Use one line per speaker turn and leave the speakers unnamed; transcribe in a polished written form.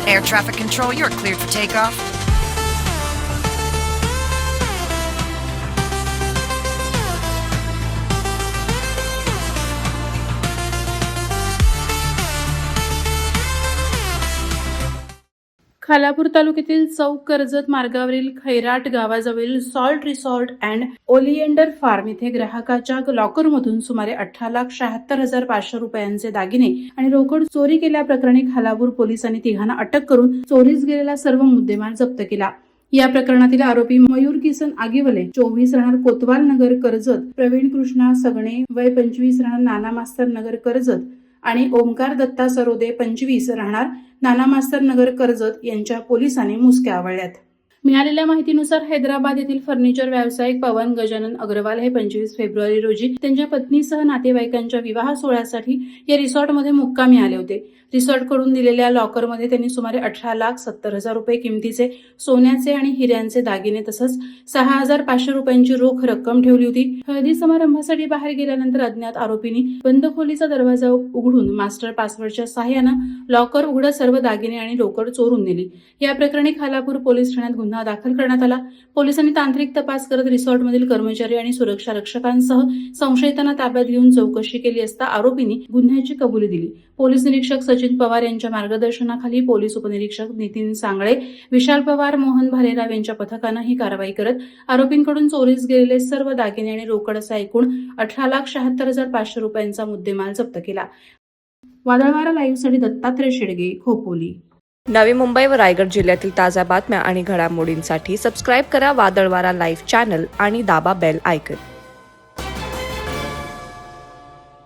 Air traffic control, you're cleared for takeoff.
Khalapur तालुक्यातील चौक कर्जत मार्गावरील खैराट गावाजवळील salt resort and oleander farm इथे ग्राहकाच्या लॉकरमधून सुमारे 18,76,500 रुपयांचे दागिने आणि रोकड चोरी केल्याप्रकरणी खालापूर पोलिसांनी तिघांना अटक करून चोरीस गेलेला सर्व मुद्देमाल जप्त केला. या प्रकरणातील आरोपी मयूर किसन आगिवले 24 राहणार कोतवाल नगर कर्जत, प्रवीण कृष्णा सगणे वय 25 राहणार नाना मास्तर नगर कर्जत आणि ओमकार दत्ता सरोदे 25 राहणार नाना मास्तर नगर कर्जत यांच्या पोलिसांनी मुसक्या आवळल्यात. मिळालेल्या माहितीनुसार हैदराबाद येथील फर्निचर व्यावसायिक पवन गजानन अग्रवाल हे 25 फेब्रुवारी रोजी त्यांच्या पत्नीसह नातेवाईकांच्या विवाह सोहळ्यासाठी या रिसॉर्टमध्ये मुक्कामी आले होते. रिसॉर्टकडून दिलेल्या लॉकरमध्ये त्यांनी सुमारे 18,70,000 रुपये किमतीचे सोन्याचे आणि हिऱ्यांचे दागिने तसंच 6,500 रुपयांची रोख रक्कम ठेवली होती. हळदी समारंभासाठी बाहेर गेल्यानंतर अज्ञात आरोपींनी बंद खोलीचा दरवाजा उघडून मास्टर पासवर्डच्या सहाय्यानं लॉकर उघडत सर्व दागिने आणि रोकड चोरून नेली. या प्रकरणी खालापूर पोलीस ठाण्यात गुन्हा दाखल करण्यात आला. पोलिसांनी तांत्रिक तपास करत रिसॉर्टमधील कर्मचारी आणि सुरक्षा रक्षकांसह संशयितांना ताब्यात घेऊन चौकशी केली असता आरोपींनी गुन्ह्याची कबुली दिली. पोलीस निरीक्षक सचिन पवार यांच्या मार्गदर्शनाखाली पोलीस उपनिरीक्षक नितीन सांगळे, विशाल पवार, मोहन भालेराव यांच्या पथकानं ही कारवाई करत आरोपींकडून चोरीस गेलेले सर्व दागिने आणि रोकड असा एकूण 18,76,500 रुपयांचा मुद्देमाल जप्त केला. वादळवारा लाईव्हसाठी दत्तात्रय शेडगे, खोपोली.
नवी मुंबई व रायगड जिल्ह्यातील ताज्या बातम्या आणि घडामोडींसाठी सबस्क्राईब करा वादळवारा लाईव्ह चॅनल आणि दाबा बेल आयकॉन.